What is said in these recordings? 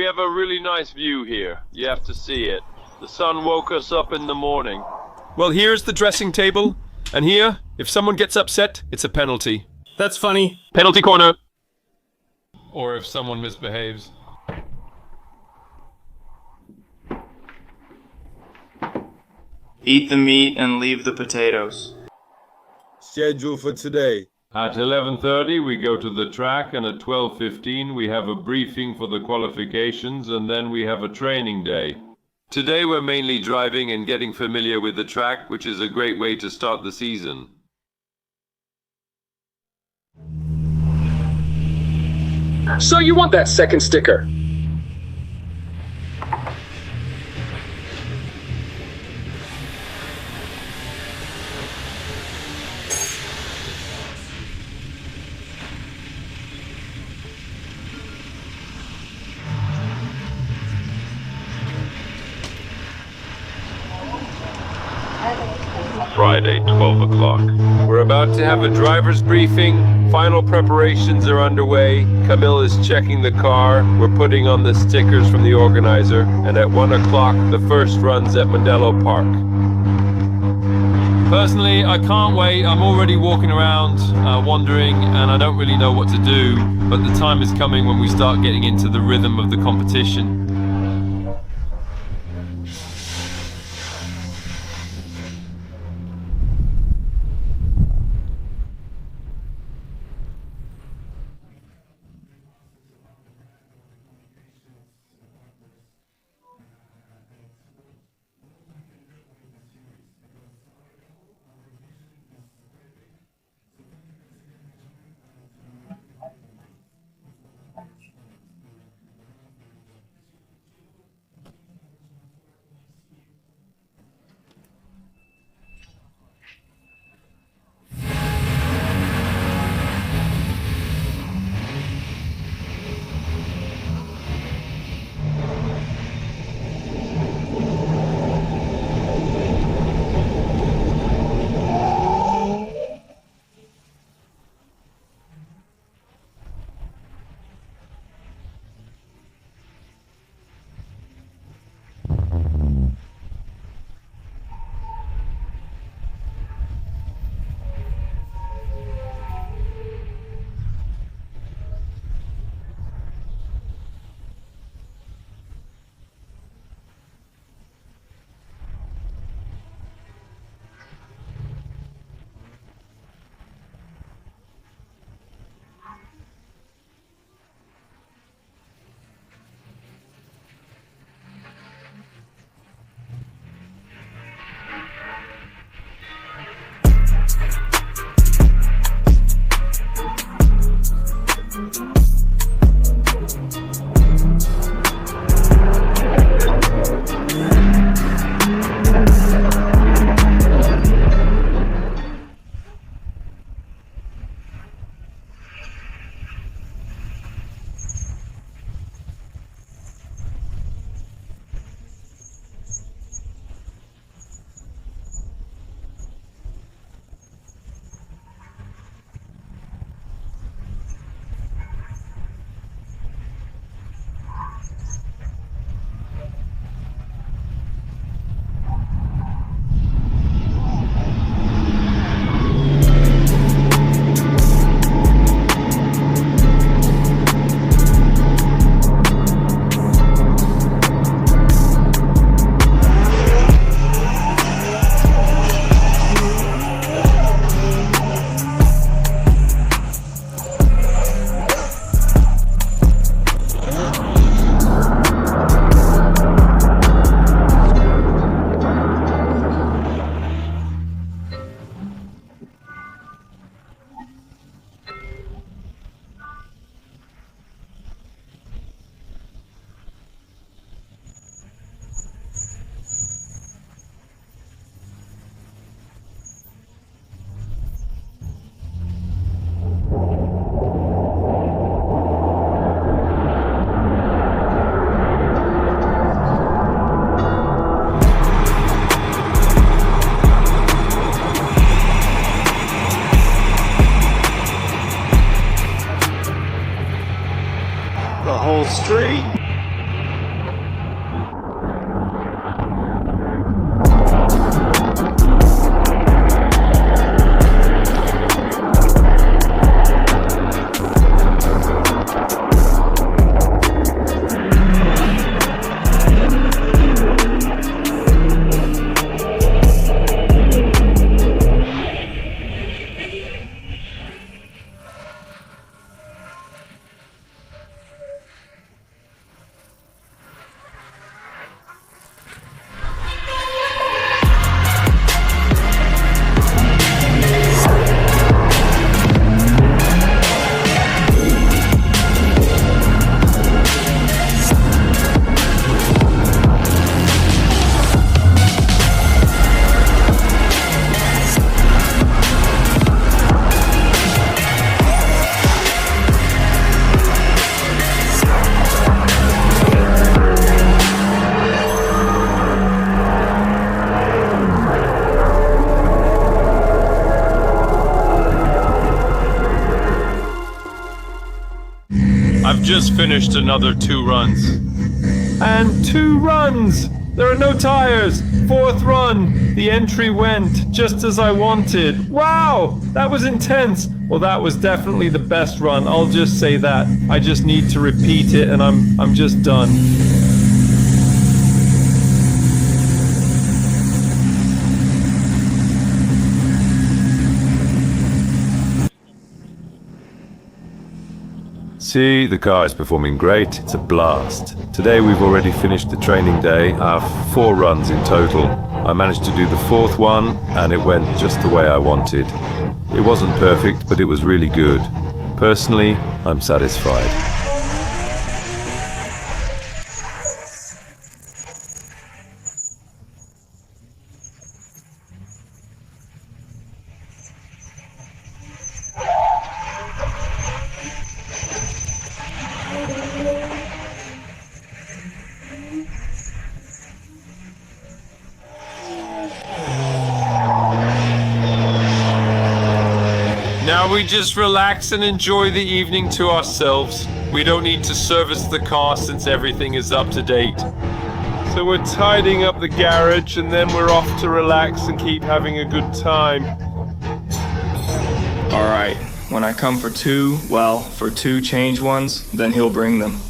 have a really nice view here. You have to see it. The sun woke us up in the morning. Well, here's the dressing table. And here, if someone gets upset, it's a penalty. That's funny. Penalty corner. Or if someone misbehaves. Eat the meat and leave the potatoes. Schedule for today. At 11:30 we go to the track, and at 12:15 we have a briefing for the qualifications, and then we have a training day. Today we're mainly driving and getting familiar with the track, which is a great way to start the season. So you want that second sticker? Friday, 12 o'clock. We're about to have a driver's briefing. Final preparations are underway. Camille is checking the car. We're putting on the stickers from the organizer. And at 1 o'clock, the first run's at Modelo Park. Personally, I can't wait. I'm already walking around, wandering, and I don't really know what to do. But the time is coming when we start getting into the rhythm of the competition. just finished another 2 runs. And 2 runs! There are no tires! 4th run! The entry went just as I wanted. Wow! That was intense! Well, that was definitely the best run. I'll just say that. I just need to repeat it and I'm just done. See, the car is performing great. It's a blast. Today we've already finished the training day. I have 4 runs in total. I managed to do the 4th one and it went just the way I wanted. It wasn't perfect, but it was really good. Personally, I'm satisfied. Now we just relax and enjoy the evening to ourselves. We don't need to service the car since everything is up to date. So we're tidying up the garage and then we're off to relax and keep having a good time. Alright, when I come for 2 change ones, then he'll bring them.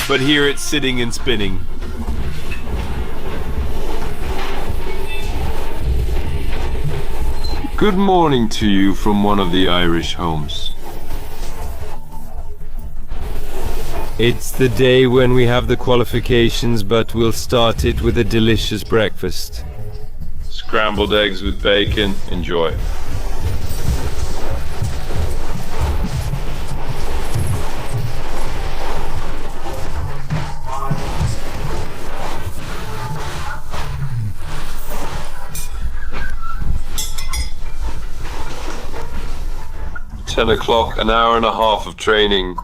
But here it's sitting and spinning. Good morning to you from one of the Irish homes. It's the day when we have the qualifications, but we'll start it with a delicious breakfast. Scrambled eggs with bacon. Enjoy. "10 o'clock, an hour and a half of training.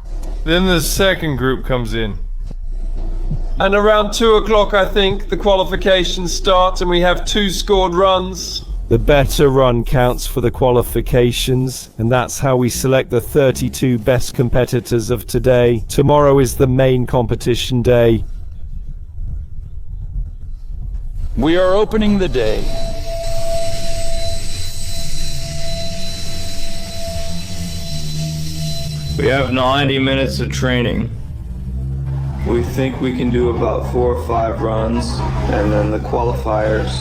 Then the second group comes in. And around 2 o'clock, I think, the qualifications start and we have 2 scored runs. The better run counts for the qualifications, and that's how we select the 32 best competitors of today. Tomorrow is the main competition day. We are opening the day. We have 90 minutes of training. We think we can do about 4 or 5 runs, and then the qualifiers.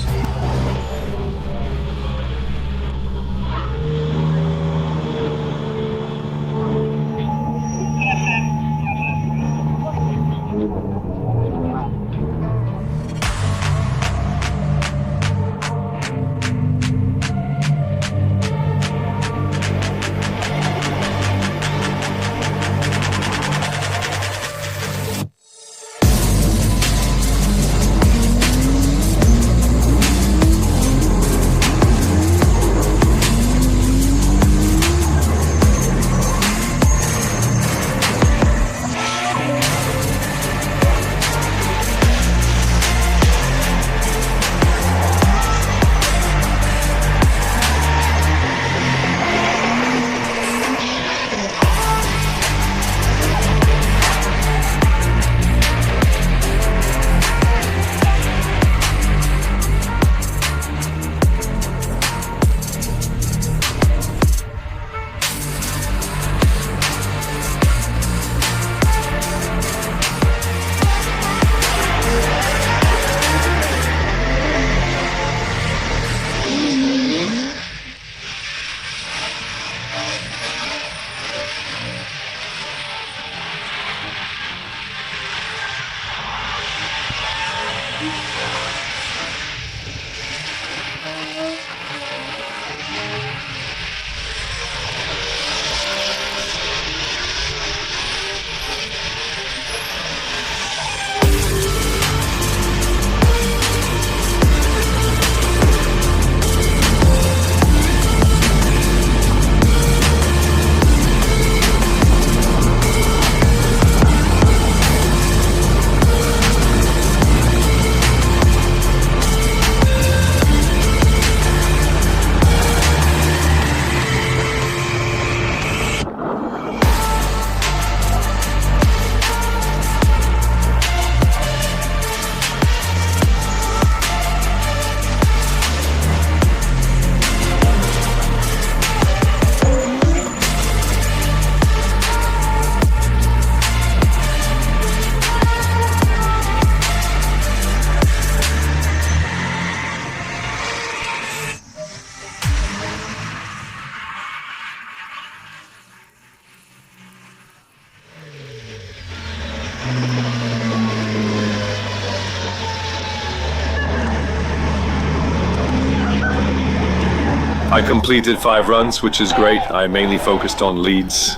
I completed 5 runs, which is great. I mainly focused on leads.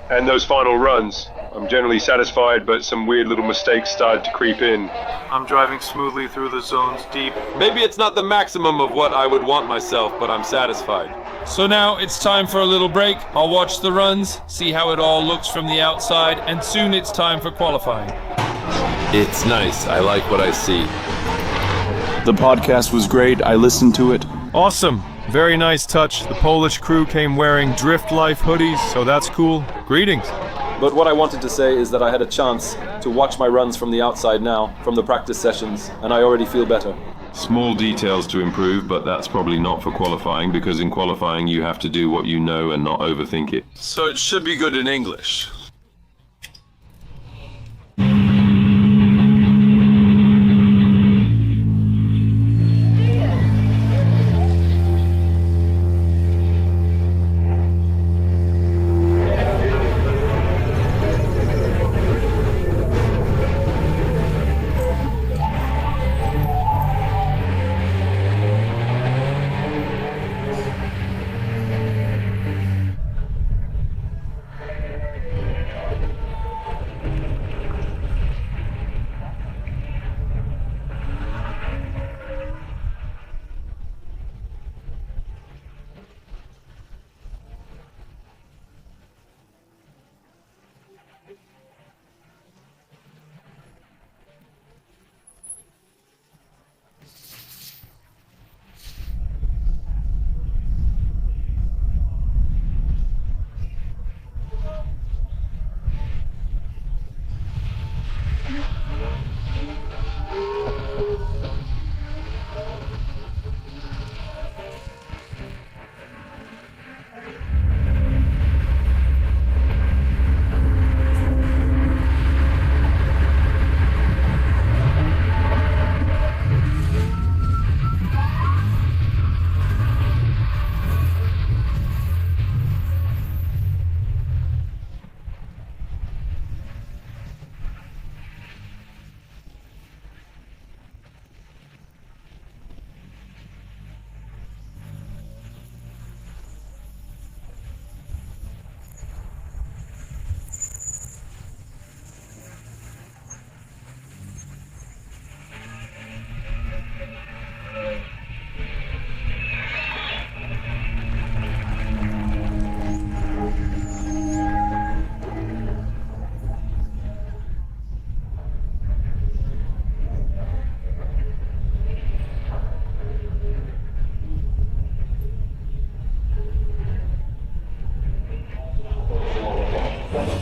And those final runs, I'm generally satisfied, but some weird little mistakes started to creep in. I'm driving smoothly through the zones deep. Maybe it's not the maximum of what I would want myself, but I'm satisfied. So now it's time for a little break. I'll watch the runs, see how it all looks from the outside, and soon it's time for qualifying. It's nice. I like what I see. The podcast was great. I listened to it. Awesome. Very nice touch. The Polish crew came wearing Drift Life hoodies, so that's cool. Greetings. But what I wanted to say is that I had a chance to watch my runs from the outside now, from the practice sessions, and I already feel better. Small details to improve, but that's probably not for qualifying, because in qualifying you have to do what you know and not overthink it. So it should be good in English.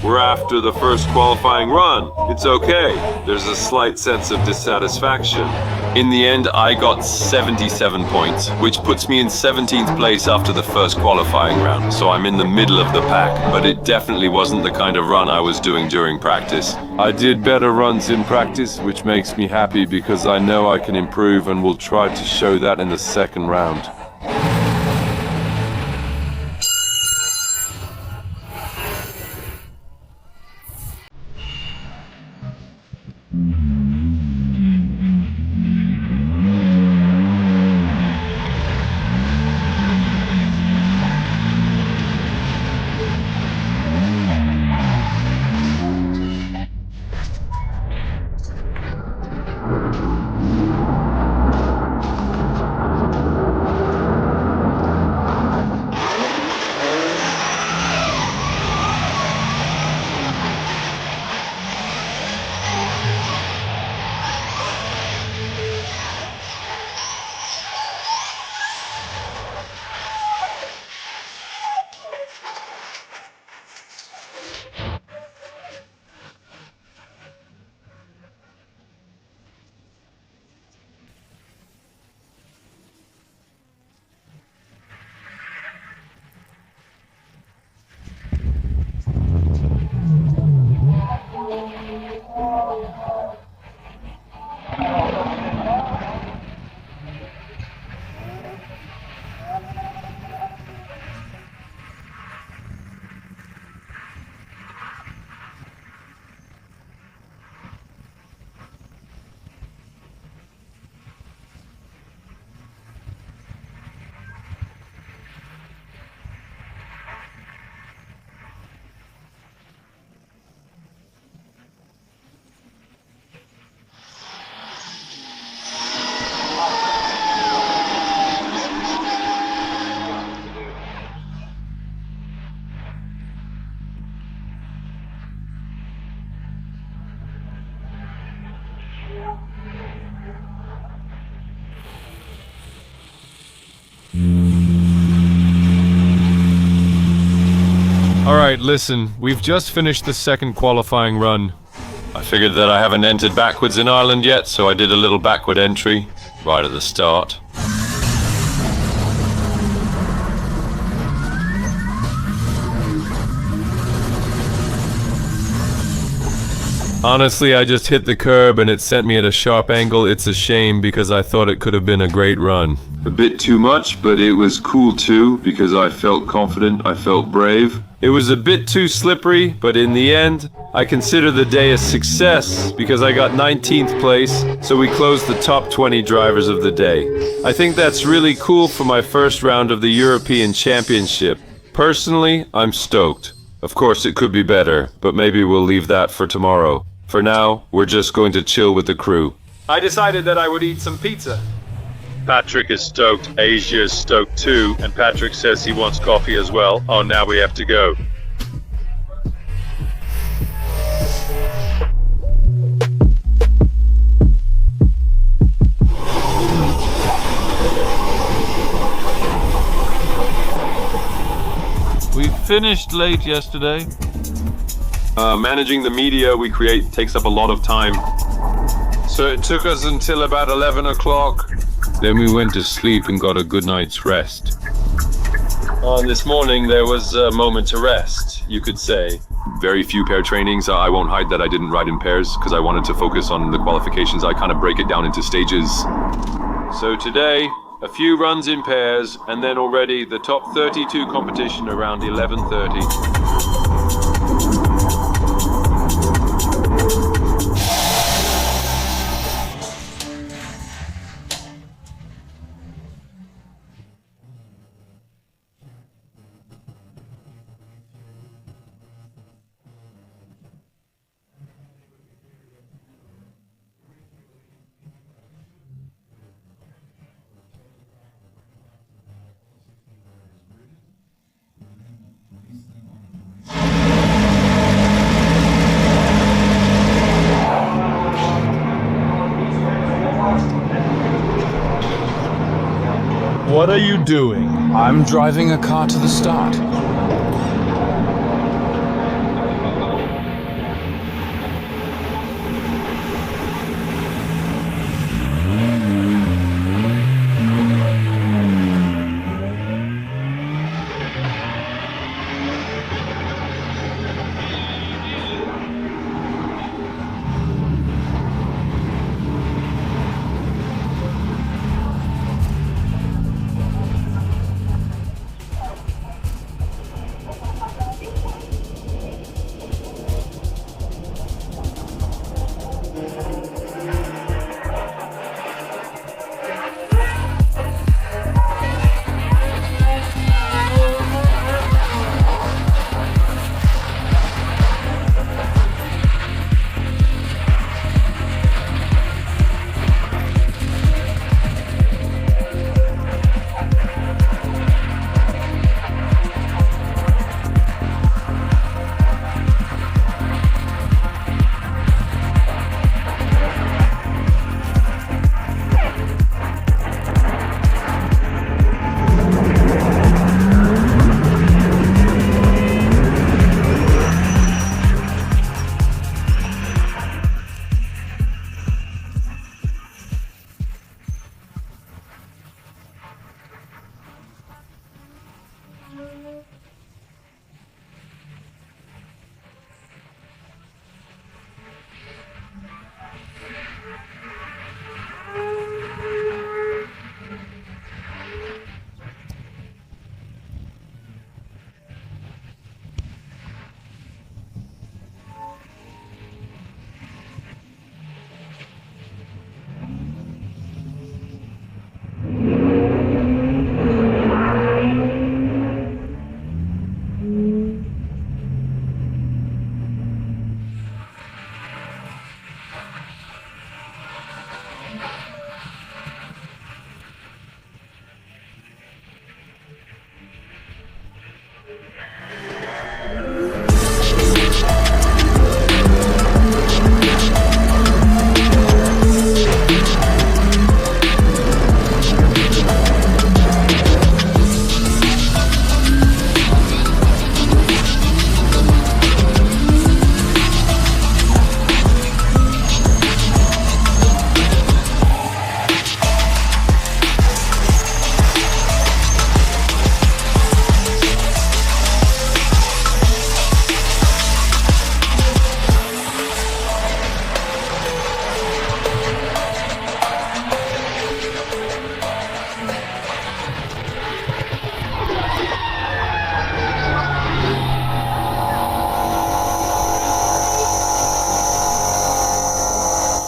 We're after the first qualifying run. It's okay. There's a slight sense of dissatisfaction. In the end, I got 77 points, which puts me in 17th place after the first qualifying round, so I'm in the middle of the pack, but it definitely wasn't the kind of run I was doing during practice. I did better runs in practice, which makes me happy because I know I can improve and will try to show that in the second round. Alright, listen, we've just finished the second qualifying run. I figured that I haven't entered backwards in Ireland yet, so I did a little backward entry right at the start. Honestly, I just hit the curb and it sent me at a sharp angle. It's a shame because I thought it could have been a great run. A bit too much, but it was cool too, because I felt confident, I felt brave. It was a bit too slippery, but in the end, I consider the day a success because I got 19th place, so we closed the top 20 drivers of the day. I think that's really cool for my first round of the European Championship. Personally, I'm stoked. Of course, it could be better, but maybe we'll leave that for tomorrow. For now, we're just going to chill with the crew. I decided that I would eat some pizza. Patrick is stoked, Asia is stoked too, and Patrick says he wants coffee as well. Oh, now we have to go. We finished late yesterday. Managing the media we create takes up a lot of time. So it took us until about 11 o'clock. Then we went to sleep and got a good night's rest. And this morning there was a moment to rest, you could say. Very few pair trainings. I won't hide that I didn't ride in pairs because I wanted to focus on the qualifications. I kind of break it down into stages. So today, a few runs in pairs, and then already the top 32 competition around 11:30. What are you doing? I'm driving a car to the start.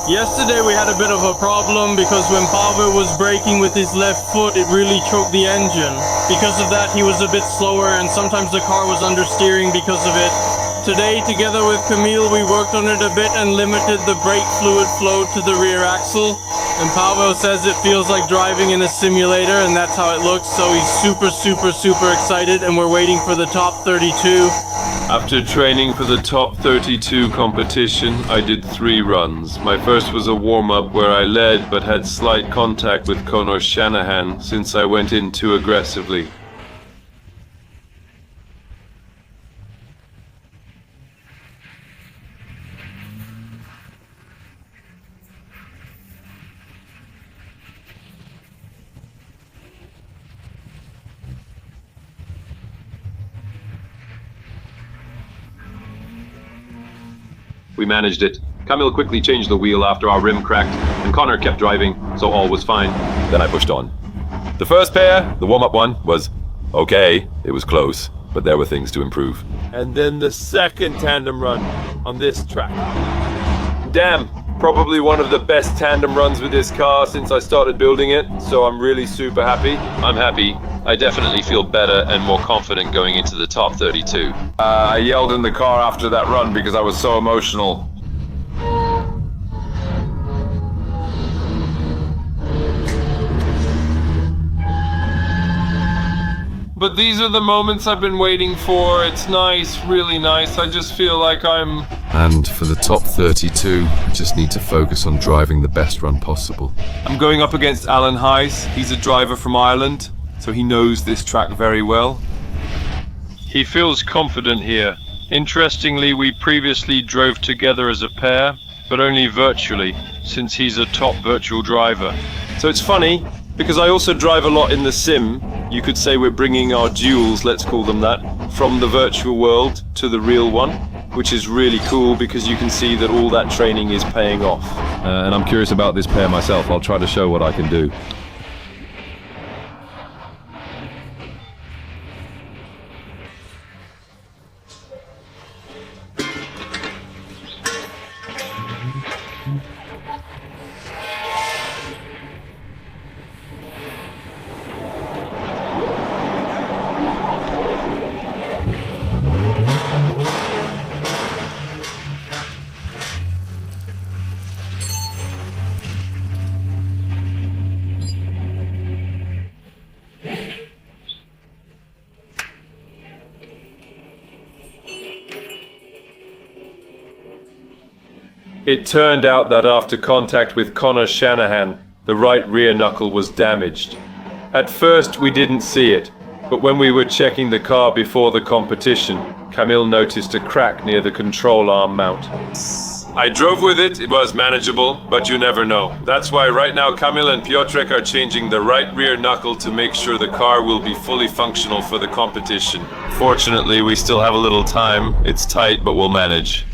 Yesterday we had a bit of a problem because when Pavel was braking with his left foot, it really choked the engine. Because of that, he was a bit slower and sometimes the car was understeering because of it. Today, together with Camille, we worked on it a bit and limited the brake fluid flow to the rear axle. And Pavel says it feels like driving in a simulator, and that's how it looks. So he's super excited, and we're waiting for the top 32. After training for the top 32 competition, I did 3 runs. My first was a warm-up where I led but had slight contact with Conor Shanahan since I went in too aggressively. We managed it. Camille quickly changed the wheel after our rim cracked, and Connor kept driving, so all was fine. Then I pushed on. The first pair, the warm-up one, was okay. It was close, but there were things to improve. And then the second tandem run on this track. Damn, probably one of the best tandem runs with this car since I started building it, so I'm really super happy. I'm happy. I definitely feel better and more confident going into the top 32. I yelled in the car after that run because I was so emotional. But these are the moments I've been waiting for. It's nice, really nice. I just feel like I'm... And for the top 32, I just need to focus on driving the best run possible. I'm going up against Alan Heiss. He's a driver from Ireland, so he knows this track very well. He feels confident here. Interestingly, we previously drove together as a pair, but only virtually, since he's a top virtual driver. So it's funny, because I also drive a lot in the sim. You could say we're bringing our duels, let's call them that, from the virtual world to the real one, which is really cool because you can see that all that training is paying off. And I'm curious about this pair myself. I'll try to show what I can do. It turned out that after contact with Conor Shanahan, the right rear knuckle was damaged. At first we didn't see it, but when we were checking the car before the competition, Camille noticed a crack near the control arm mount. I drove with it, it was manageable, but you never know. That's why right now Camille and Piotrek are changing the right rear knuckle to make sure the car will be fully functional for the competition. Fortunately, we still have a little time. It's tight, but we'll manage.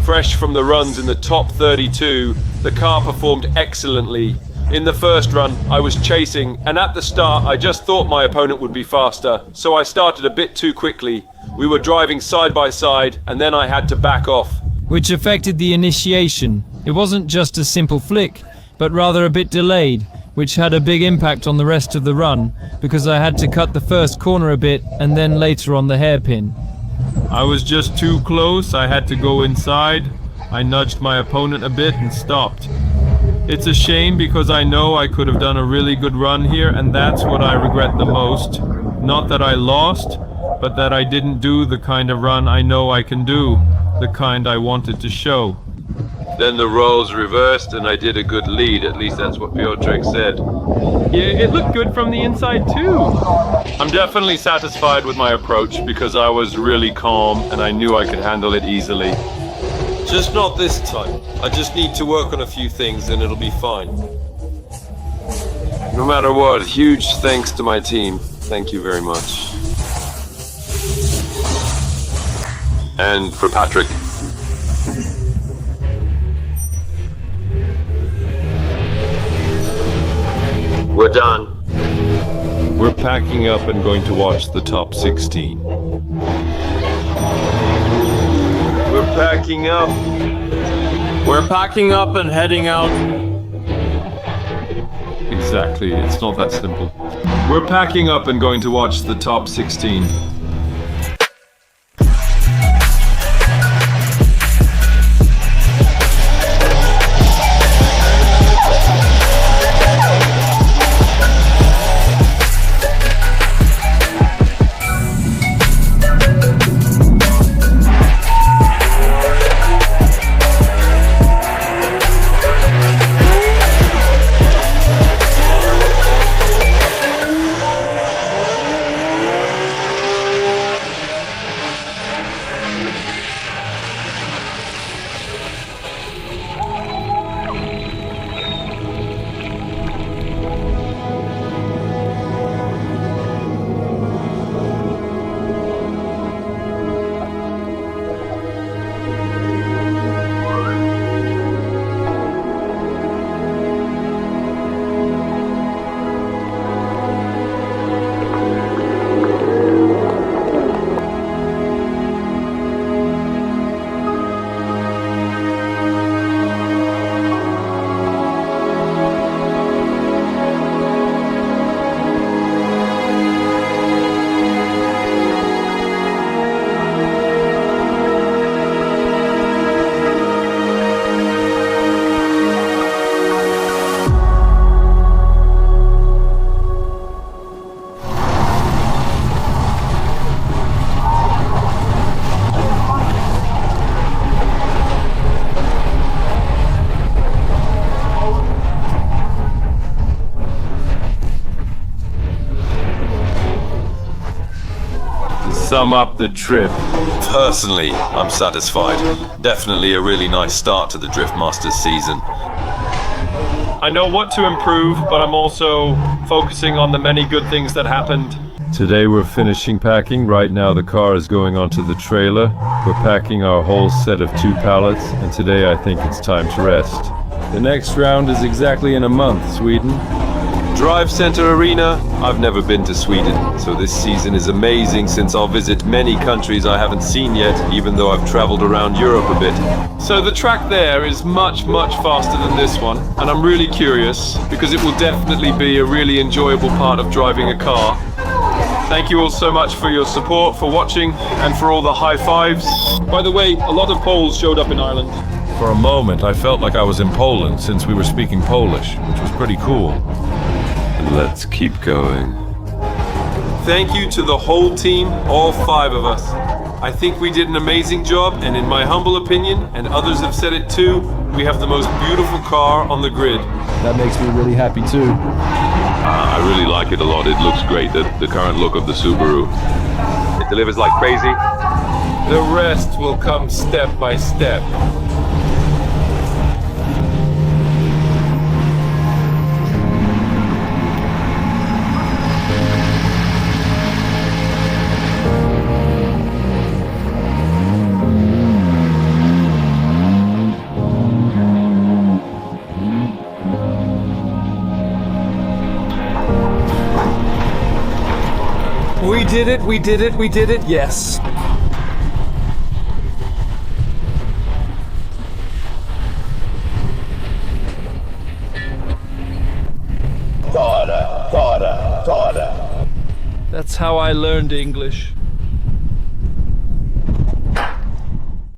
Fresh from the runs in the top 32, the car performed excellently. In the first run, I was chasing, and at the start, I just thought my opponent would be faster, so I started a bit too quickly. We were driving side by side, and then I had to back off. Which affected the initiation. It wasn't just a simple flick, but rather a bit delayed, which had a big impact on the rest of the run, because I had to cut the first corner a bit, and then later on the hairpin. I was just too close, I had to go inside. I nudged my opponent a bit and stopped. It's a shame because I know I could have done a really good run here, and that's what I regret the most. Not that I lost, but that I didn't do the kind of run I know I can do, the kind I wanted to show. Then the roles reversed and I did a good lead, at least that's what Piotrek said. Yeah, it looked good from the inside too. I'm definitely satisfied with my approach because I was really calm and I knew I could handle it easily. Just not this time. I just need to work on a few things and it'll be fine. No matter what, huge thanks to my team. Thank you very much. And for Patrick. We're done. We're packing up and going to watch the top 16. We're packing up. We're packing up and heading out. Exactly, it's not that simple. We're packing up and going to watch the top 16. Sum up the trip. Personally, I'm satisfied. Definitely a really nice start to the Drift Masters season. I know what to improve, but I'm also focusing on the many good things that happened. Today we're finishing packing. Right now the car is going onto the trailer. We're packing our whole set of 2 pallets, and today I think it's time to rest. The next round is exactly in a month, Sweden. Drive Center Arena? I've never been to Sweden, so this season is amazing since I'll visit many countries I haven't seen yet, even though I've traveled around Europe a bit. So the track there is much faster than this one, and I'm really curious because it will definitely be a really enjoyable part of driving a car. Thank you all so much for your support, for watching, and for all the high fives. By the way, a lot of Poles showed up in Ireland. For a moment, I felt like I was in Poland since we were speaking Polish, which was pretty cool. Let's keep going. Thank you to the whole team, all 5 of us. I think we did an amazing job, and in my humble opinion, and others have said it too, we have the most beautiful car on the grid. That makes me really happy too. I really like it a lot. It looks great, the current look of the Subaru. It delivers like crazy. The rest will come step by step. We did it, yes. That's how I learned English.